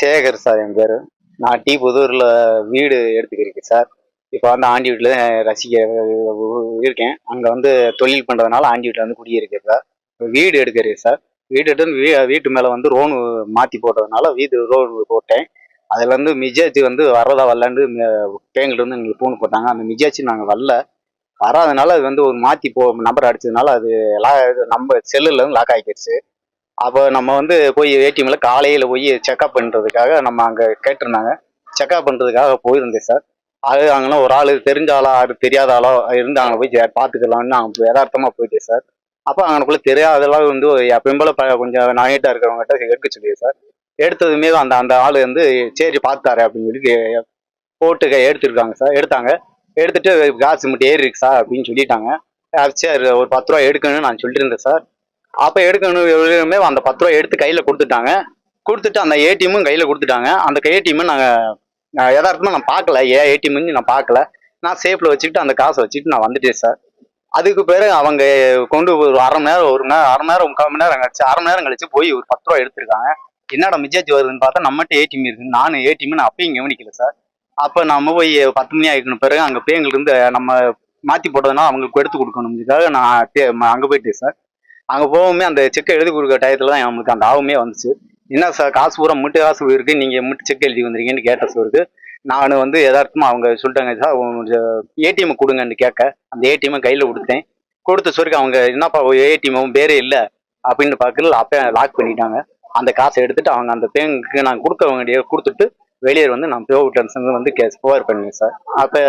Sekar sir என் பேர். நான் புதூரில் வீடு எடுத்துக்கிறேன் சார். இப்போ வந்து ஆண்டி வீட்டில் ரசிக்க இருக்கேன். அங்கே வந்து தொழில் பண்ணுறதுனால ஆண்டி வீட்டில் வந்து குடியிருக்கேன் சார். வீடு எடுக்கிறேன் சார். வீடு எடுத்து வீட்டு மேலே வந்து ரோனு மாற்றி போட்டதுனால ரோடு போட்டேன். அதில் வந்து மிஜாச்சி வந்து வரதா வரலான்னு பேங்கிட்ட வந்து எங்களுக்கு ஃபோன் போட்டாங்க. அந்த மிஜாச்சி நாங்கள் வரல. வராதனால அது வந்து ஒரு மாற்றி நம்பர் அடிச்சதுனால அது நம்ம செல்லில் வந்து லாக் ஆகிக்கிடுச்சு. அப்போ நம்ம வந்து போய் ஏடிஎம்ல காலையில் போய் செக்அப் பண்ணுறதுக்காக நம்ம அங்கே கேட்டிருந்தாங்க. செக்அப் பண்ணுறதுக்காக போயிருந்தேன் சார். அது அங்கே ஒரு ஆள் தெரிஞ்ச ஆளா அது தெரியாத ஆளோ இருந்து அங்கே போய் பார்த்துக்கலாம்னு நாங்கள் யதார்த்தமாக போயிட்டேன் சார். அப்போ அங்கனுக்குள்ளே தெரியாதெல்லாம் வந்து எப்பயும் போல கொஞ்சம் நாயிட்டாக இருக்கிறவங்ககிட்ட எடுக்க சொல்லியது சார். எடுத்ததுமே அந்த அந்த ஆள் வந்து சரி பார்த்தாரு அப்படின்னு சொல்லி போட்டு எடுத்துருக்காங்க சார். எடுத்துட்டு காசு மட்டும் ஏறி இருக்கு சார் அப்படின்னு சொல்லிட்டாங்க. சரி ஒரு 10 ரூபா எடுக்கணும்னு நான் சொல்லிட்டு இருந்தேன் சார். அப்போ எடுக்கணுமே அந்த 10 ரூபா எடுத்து கையில் கொடுத்துட்டாங்க. கொடுத்துட்டு அந்த ஏடிஎம்மும் கையில் கொடுத்துட்டாங்க. அந்த ஏடிஎம்மும் நாங்கள் யதார்த்தமாக நான் பார்க்கல. ஏடிஎம்னு நான் பார்க்கல. நான் சேஃபில் வச்சுக்கிட்டு அந்த காசை வச்சுட்டு நான் வந்துட்டேன் சார். அதுக்கு பிறகு அவங்க கொண்டு ஒரு அரை மணி நேரம் 3/4 மணி நேரம் கழிச்சு 1/2 மணி நேரம் கழிச்சு போய் ஒரு 10 ரூபா எடுத்திருக்காங்க. என்னடா மிஜாச்சு வருதுன்னு பார்த்தா நம்மகிட்ட ஏடிஎம் இருக்கு. நானும் ஏடிஎம் நான் அப்பயும் கவனிக்கல சார். அப்போ நம்ம போய் 10 மணி ஆகிக்கணும். பிறகு அங்கே பேங்கிலிருந்து நம்ம மாற்றி போட்டதுனால அவங்களுக்கு எடுத்து கொடுக்கணும்னுக்காக நான் அங்கே போயிட்டேன் சார். அங்கே போகவுமே அந்த செக்கை எழுதி கொடுக்குற டயத்தில் தான் நம்மளுக்கு அந்த ஆவுமே வந்துச்சு. என்ன சார் காசு பூரா முட்டு காசு இருக்கு, நீங்கள் முட்டு செக் எழுதி வந்திருக்கீங்கன்னு கேட்ட சோருக்கு நான் வந்து யதார்த்தமாக அவங்க சொல்லிட்டாங்க சார் ஏடிஎம் கொடுங்கன்னு கேட்க அந்த ஏடிஎம் கையில் கொடுத்தேன். கொடுத்த சோருக்கு அவங்க என்னப்பா ஏடிஎம் பேரே இல்லை அப்படின்னு பார்க்கல. அப்போ லாக் பண்ணிட்டாங்க. அந்த காசை எடுத்துட்டு அவங்க அந்த பேங்குக்கு நான் கொடுத்துட்டு வெளியே வந்து நான் ப்ரோவிட்டன்ஸ் வந்து புகார் பண்ணுவேன் சார். அப்போ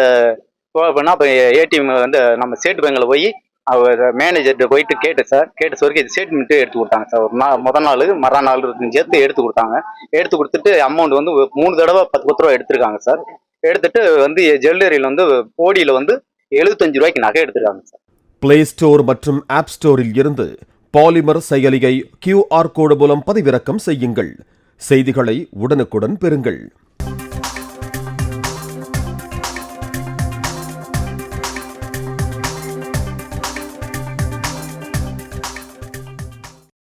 புகார் பண்ணால் அப்போ ஏடிஎம் வந்து நம்ம ஸ்டேட் பேங்கில் போய் அவர் மேனேஜர்கிட்ட போயிட்டு கேட்டேன் சார். கேட்ட சோருக்கு இது ஸ்டேட்மெண்ட்டு எடுத்து கொடுத்தாங்க சார். ஒரு முதல் நாள் மறுநாள் சேர்த்து எடுத்து கொடுத்தாங்க. எடுத்து கொடுத்துட்டு அமௌண்ட் வந்து 3 தடவை 10 ரூபா எடுத்திருக்காங்க சார். எடுத்துட்டு வந்து ஜுவல்லரியில் வந்து கோடியில் வந்து 75 ரூபாய்க்கு நகை எடுத்திருக்காங்க சார். பிளே ஸ்டோர் மற்றும் ஆப் ஸ்டோரில் இருந்து பாலிமர் செயலியை QR கோடு மூலம் பதிவிறக்கம் செய்யுங்கள். செய்திகளை உடனுக்குடன் பெறுங்கள்.